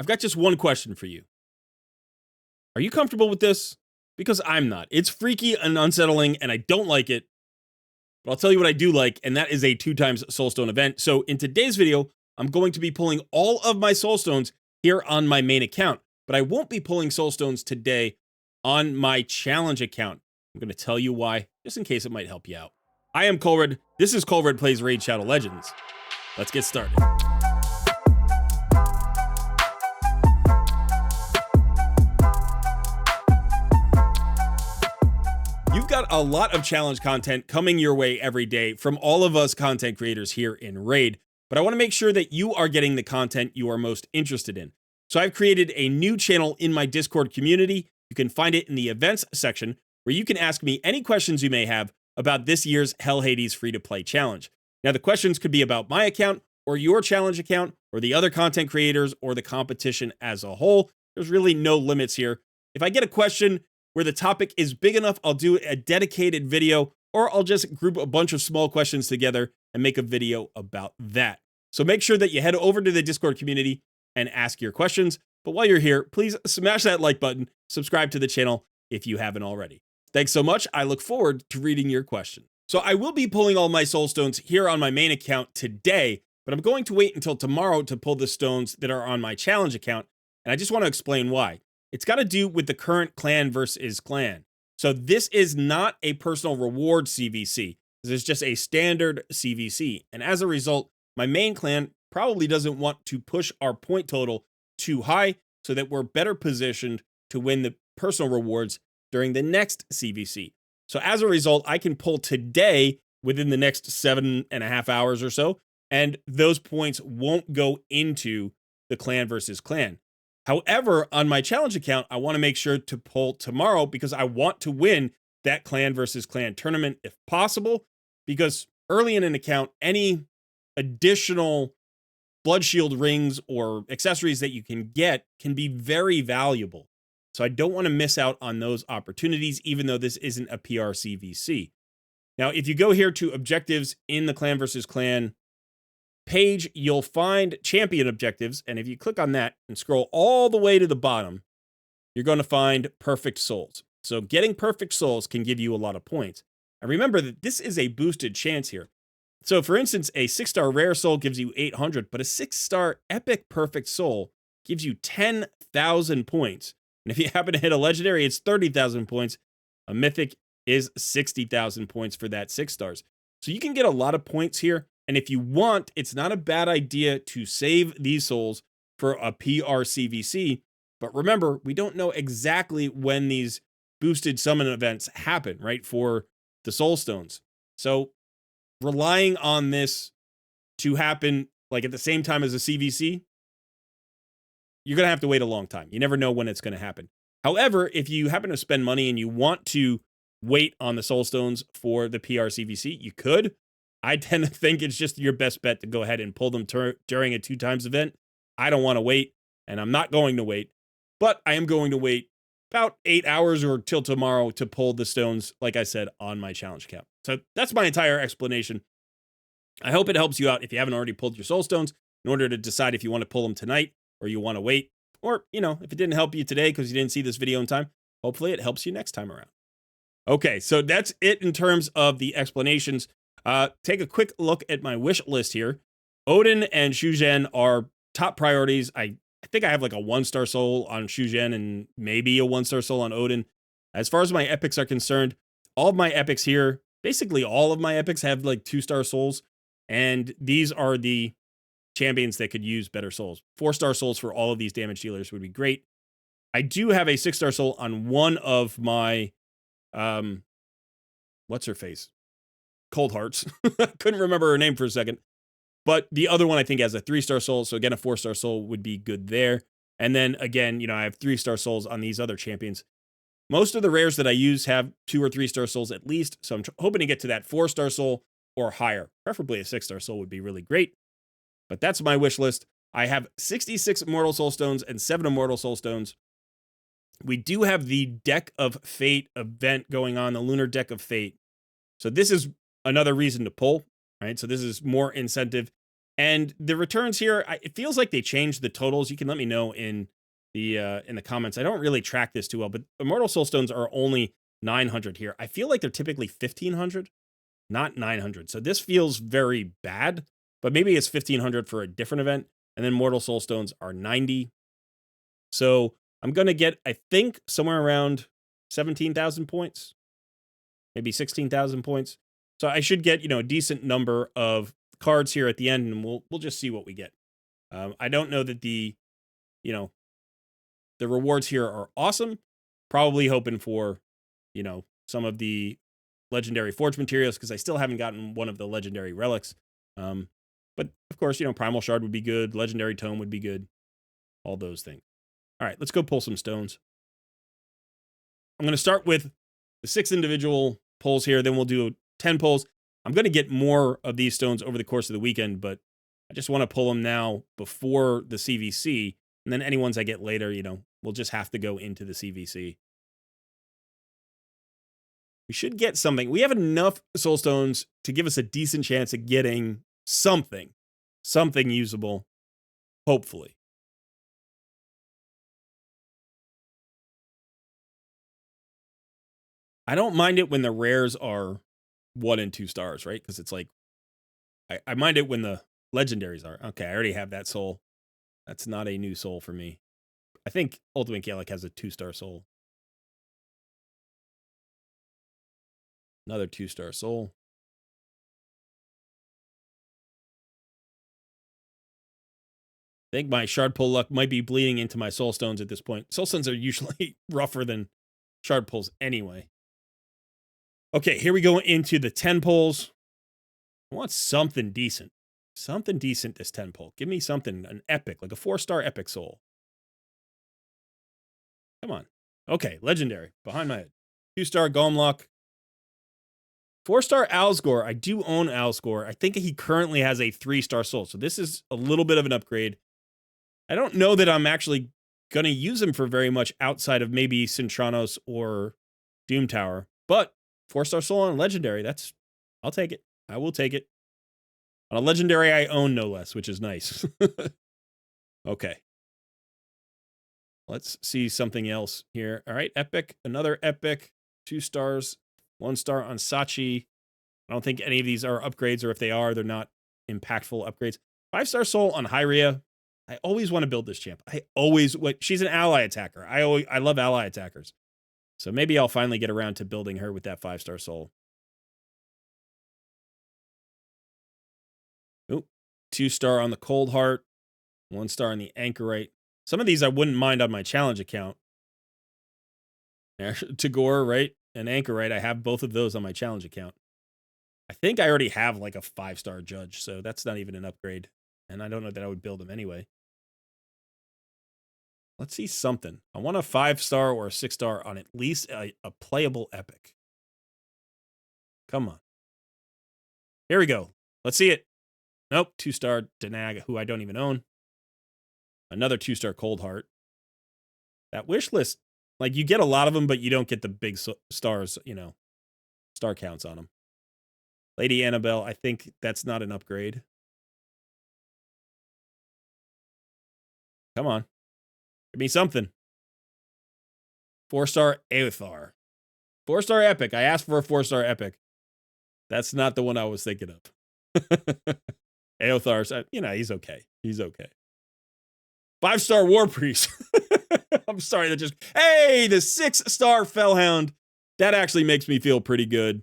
I've got just one question for you. Are you comfortable with this? Because I'm not. It's freaky and unsettling, and I don't like it. But I'll tell you what I do like, and that is a 2x Soulstone event. So in today's video, I'm going to be pulling all of my Soulstones here on my main account, but I won't be pulling Soulstones today on my challenge account. I'm going to tell you why, just in case it might help you out. I am Colred. This is Colred Plays Raid Shadow Legends. Let's get started. You've got a lot of challenge content coming your way every day from all of us content creators here in Raid, but I want to make sure that you are getting the content you are most interested in. So I've created a new channel in my Discord community. You can find it in the events section, where you can ask me any questions you may have about this year's Hell Hades free-to-play challenge. Now, the questions could be about my account or your challenge account or the other content creators or the competition as a whole. There's really no limits here. If I get a question where the topic is big enough, I'll do a dedicated video, or I'll just group a bunch of small questions together and make a video about that. So make sure that you head over to the Discord community and ask your questions. But while you're here, please smash that like button, subscribe to the channel if you haven't already. Thanks so much. I look forward to reading your question. So I will be pulling all my Soulstones here on my main account today, but I'm going to wait until tomorrow to pull the stones that are on my challenge account. And I just want to explain why. It's got to do with the current clan versus clan. So this is not a personal reward CVC. This is just a standard CVC. And as a result, my main clan probably doesn't want to push our point total too high so that we're better positioned to win the personal rewards during the next CVC. So as a result, I can pull today within the next 7.5 hours or so, and those points won't go into the clan versus clan. However, on my challenge account, I want to make sure to pull tomorrow because I want to win that clan versus clan tournament if possible, because early in an account, any additional blood shield rings or accessories that you can get can be very valuable. So I don't want to miss out on those opportunities, even though this isn't a PR CVC. Now, if you go here to objectives in the clan versus clan page, you'll find champion objectives. And if you click on that and scroll all the way to the bottom, you're going to find perfect souls. So getting perfect souls can give you a lot of points. And remember that this is a boosted chance here. So for instance, a 6-star rare soul gives you 800, but a 6-star epic perfect soul gives you 10,000 points. And if you happen to hit a legendary, it's 30,000 points. A mythic is 60,000 points for that 6 stars. So you can get a lot of points here. And if you want, it's not a bad idea to save these souls for a PR CVC. But remember, we don't know exactly when these boosted summon events happen, right? For the Soulstones. So relying on this to happen like at the same time as a CVC, you're going to have to wait a long time. You never know when it's going to happen. However, if you happen to spend money and you want to wait on the Soulstones for the PR CVC, you could. I tend to think it's just your best bet to go ahead and pull them during a 2x event. I don't want to wait, and I'm not going to wait, but I am going to wait about 8 hours or till tomorrow to pull the stones, like I said, on my challenge account. So that's my entire explanation. I hope it helps you out if you haven't already pulled your Soulstones in order to decide if you want to pull them tonight or you want to wait. Or, if it didn't help you today because you didn't see this video in time, hopefully it helps you next time around. Okay, so that's it in terms of the explanations. Take a quick look at my wish list here. Odin and Shuzhen are top priorities. I think I have like a 1-star soul on Shuzhen and maybe a 1-star soul on Odin. As far as my epics are concerned, all of my epics here, basically all of my epics have like 2-star souls. And these are the champions that could use better souls. 4-star souls for all of these damage dealers would be great. I do have a 6-star soul on one of my, what's her face? Cold Hearts. Couldn't remember her name for a second. But the other one I think has a 3-star soul. So again, a 4-star soul would be good there. And then again, I have 3-star souls on these other champions. Most of the rares that I use have 2 or 3-star souls at least. So I'm hoping to get to that 4-star soul or higher. Preferably a 6-star soul would be really great. But that's my wish list. I have 66 Immortal Soulstones and 7 Immortal Soulstones. We do have the Deck of Fate event going on, the Lunar Deck of Fate. So this is another reason to pull, right? So this is more incentive. And the returns here, it feels like they changed the totals. You can let me know in the comments. I don't really track this too well, but Immortal Soulstones are only 900 here. I feel like they're typically 1500, not 900. So this feels very bad, but maybe it's 1500 for a different event. And then Mortal Soulstones are 90. So I'm going to get, I think, somewhere around 17,000 points, maybe 16,000 points. So I should get, a decent number of cards here at the end, and we'll just see what we get. I don't know that the rewards here are awesome. Probably hoping for, some of the legendary forge materials, because I still haven't gotten one of the legendary relics. But of course, Primal Shard would be good. Legendary Tome would be good. All those things. All right, let's go pull some stones. I'm going to start with the 6 individual pulls here. Then we'll do 10 pulls. I'm going to get more of these stones over the course of the weekend, but I just want to pull them now before the CVC. And then any ones I get later, we'll just have to go into the CVC. We should get something. We have enough soul stones to give us a decent chance at getting something usable, hopefully. I don't mind it when the rares are 1 and 2 stars, right? Because it's like, I mind it when the legendaries are. Okay, I already have that soul. That's not a new soul for me. I think Ultimate Gaelic has a 2-star soul. Another 2-star soul. I think my shard pull luck might be bleeding into my soul stones at this point. Soul stones are usually rougher than shard pulls anyway. Okay, here we go into the 10 pulls. I want something decent. Something decent this 10 pull. Give me something, an epic, like a 4-star epic soul. Come on. Okay, legendary. Behind my head. 2-star Gomlock. 4-star Alsgore. I do own Alsgore. I think he currently has a 3-star soul. So this is a little bit of an upgrade. I don't know that I'm actually going to use him for very much outside of maybe Cintranos or Doom Tower. But 4-star soul on legendary, I'll take it. I will take it. On a legendary I own, no less, which is nice. Okay. Let's see something else here. All right, epic. Another epic. 2 stars. 1 star on Sachi. I don't think any of these are upgrades, or if they are, they're not impactful upgrades. 5-star soul on Hyria. I always want to build this champ. She's an ally attacker. I love ally attackers. So maybe I'll finally get around to building her with that 5-star soul. Oop. 2-star on the Cold Heart. 1 star on the Anchorite. Some of these I wouldn't mind on my challenge account. Tagore, right? And Anchorite. I have both of those on my challenge account. I think I already have like a 5-star judge, so that's not even an upgrade. And I don't know that I would build them anyway. Let's see something. I want a 5-star or a 6-star on at least a playable epic. Come on. Here we go. Let's see it. Nope. 2-star Danag, who I don't even own. Another 2-star Cold Heart. That wish list, like you get a lot of them, but you don't get the big stars, star counts on them. Lady Annabelle, I think that's not an upgrade. Come on. Give me something. 4-star Aothar. 4-star epic. I asked for a 4-star epic. That's not the one I was thinking of. Aothar's, he's okay. He's okay. 5-star War Priest. I'm sorry, the 6-star Fellhound. That actually makes me feel pretty good.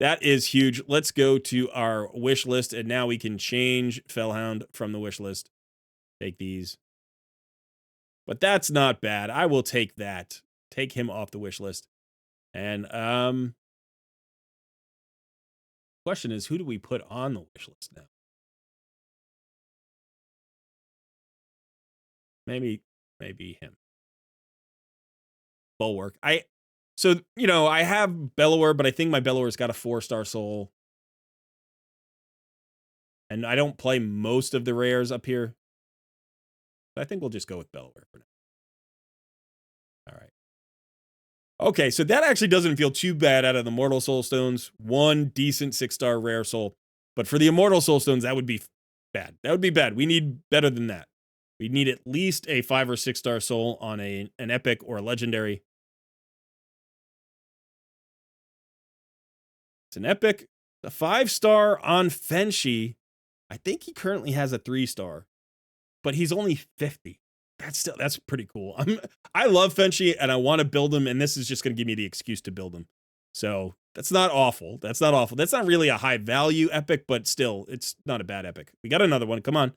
That is huge. Let's go to our wish list, and now we can change Fellhound from the wish list. Take these. But that's not bad. I will take that. Take him off the wish list. And question is, who do we put on the wish list now? Maybe him. Bulwark. I have Bellower, but I think my Bellower's got a 4-star soul. And I don't play most of the rares up here. I think we'll just go with Bellower for now. All right. Okay, so that actually doesn't feel too bad out of the Mortal Soulstones. 1 decent 6-star rare soul. But for the Immortal Soulstones, that would be bad. That would be bad. We need better than that. We need at least a 5 or 6 star soul on an epic or a legendary. It's an epic, a 5 star on Fenshi. I think he currently has a 3 star, but he's only 50. That's pretty cool. I love Fenshi and I want to build him, and this is just going to give me the excuse to build him. So that's not awful. That's not awful. That's not really a high value epic, but still, it's not a bad epic. We got another one. Come on.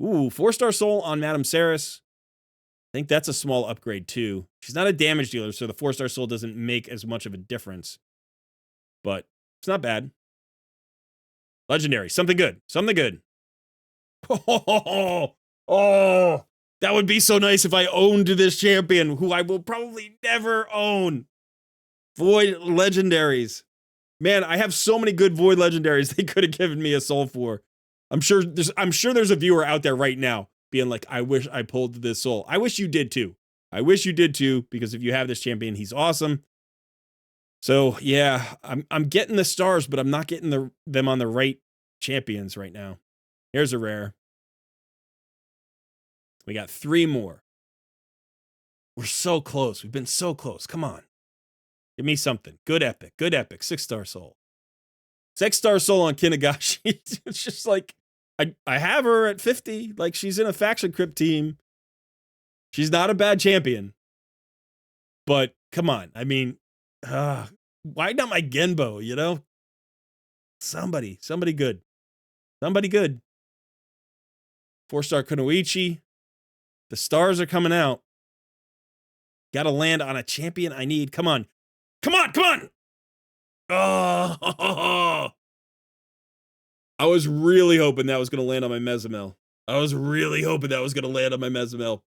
Ooh, 4 star soul on Madame Saris. I think that's a small upgrade too. She's not a damage dealer, so the 4 star soul doesn't make as much of a difference. But it's not bad. Legendary. Something good. Something good. Oh, that would be so nice if I owned this champion, who I will probably never own. Void legendaries. Man, I have so many good void legendaries they could have given me a soul for. I'm sure there's a viewer out there right now being like, I wish I pulled this soul. I wish you did too. I wish you did too, because if you have this champion, he's awesome. So yeah, I'm getting the stars, but I'm not getting them on the right champions right now. Here's a rare. We got 3 more. We're so close. We've been so close. Come on. Give me something. Good epic. Good epic. 6 star soul. 6 star soul on Kinagashi. It's just like, I have her at 50. Like, she's in a faction crypt team. She's not a bad champion. But come on. I mean, why not my Genbo, you know? Somebody good. Somebody good. 4 star Kunoichi. The stars are coming out. Gotta land on a champion I need. Come on. Come on, come on! Oh! I was really hoping that was going to land on my Mezimel.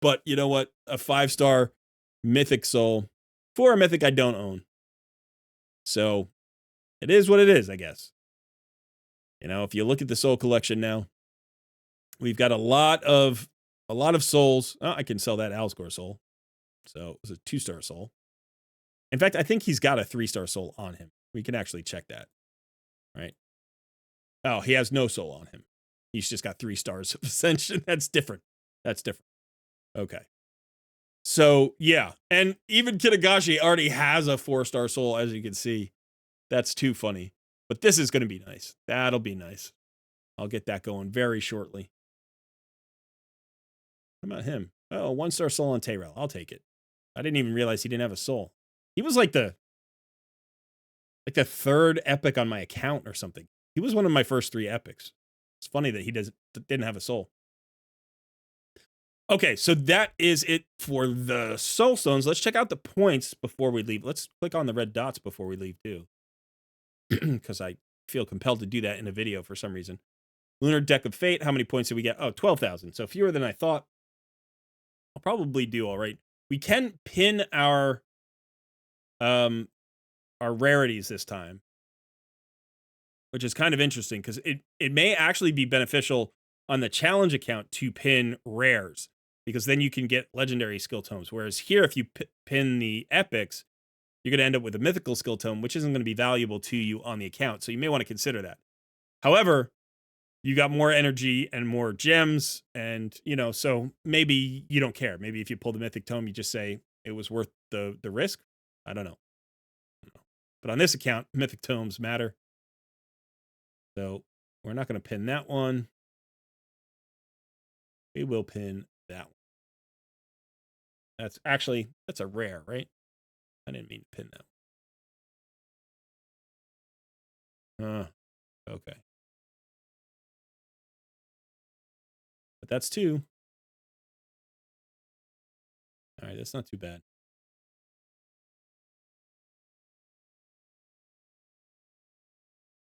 But you know what? A 5 star mythic soul for a mythic I don't own. So it is what it is, I guess. You know, if you look at the soul collection now, we've got a lot of souls. Oh, I can sell that Alsgore soul. So it was a 2 star soul. In fact, I think he's got a 3 star soul on him. We can actually check that. Right? Oh, he has no soul on him. He's just got 3 stars of ascension. That's different. Okay. So, yeah. And even Kinagashi already has a 4 star soul, as you can see. That's too funny. But this is going to be nice. That'll be nice. I'll get that going very shortly. How about him? Oh, 1 star soul on Tayrel. I'll take it. I didn't even realize he didn't have a soul. He was like the 3rd epic on my account or something. He was one of my first 3 epics. It's funny that he didn't have a soul. Okay, so that is it for the Soulstones. Let's check out the points before we leave. Let's click on the red dots before we leave too. Because I feel compelled to do that in a video for some reason. Lunar Deck of Fate, how many points did we get? Oh, 12,000. So fewer than I thought. I'll probably do all right. We can pin our rarities this time, which is kind of interesting because it may actually be beneficial on the challenge account to pin rares, because then you can get legendary skill tomes. Whereas here, if you pin the epics, you're going to end up with a mythical skill tome, which isn't going to be valuable to you on the account. So you may want to consider that. However, you got more energy and more gems, and, you know, so maybe you don't care. Maybe if you pull the mythic tome, you just say it was worth the risk. I don't know. But on this account, mythic tomes matter. So we're not going to pin that one. We will pin that one. That's a rare, right? I didn't mean to pin that. Okay. But that's 2. All right, that's not too bad.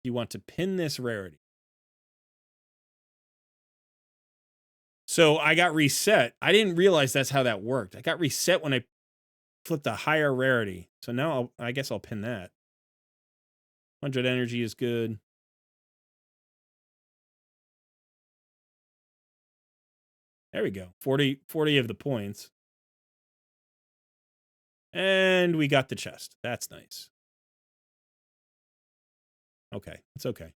You want to pin this rarity. So I got reset. I didn't realize that's how that worked. I got reset when I flipped a higher rarity. So now I guess I'll pin that. 100 energy is good. There we go. 40 of the points. And we got the chest. That's nice. Okay. It's okay.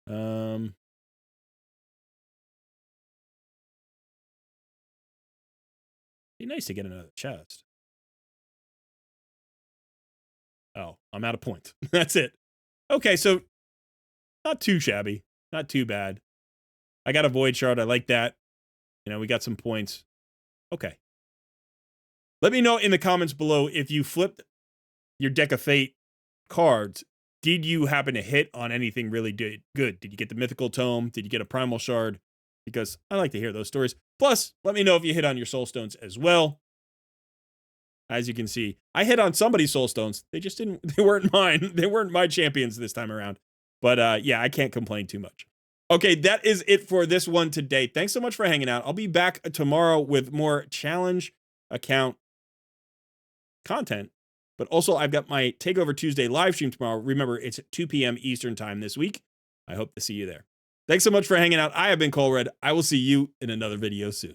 Um, be nice to get another chest. Oh, I'm out of points. That's it. Okay, so not too shabby. Not too bad. I got a void shard. I like that. You know, we got some points. Okay. Let me know in the comments below if you flipped your deck of fate cards. Did you happen to hit on anything really good? Did you get the mythical tome? Did you get a primal shard? Because I like to hear those stories. Plus, let me know if you hit on your Soulstones as well. As you can see, I hit on somebody's Soulstones. They just didn't, they weren't mine. They weren't my champions this time around. But yeah, I can't complain too much. Okay, that is it for this one today. Thanks so much for hanging out. I'll be back tomorrow with more challenge account content. But also, I've got my Takeover Tuesday live stream tomorrow. Remember, it's at 2 p.m. Eastern time this week. I hope to see you there. Thanks so much for hanging out. I have been Colred. I will see you in another video soon.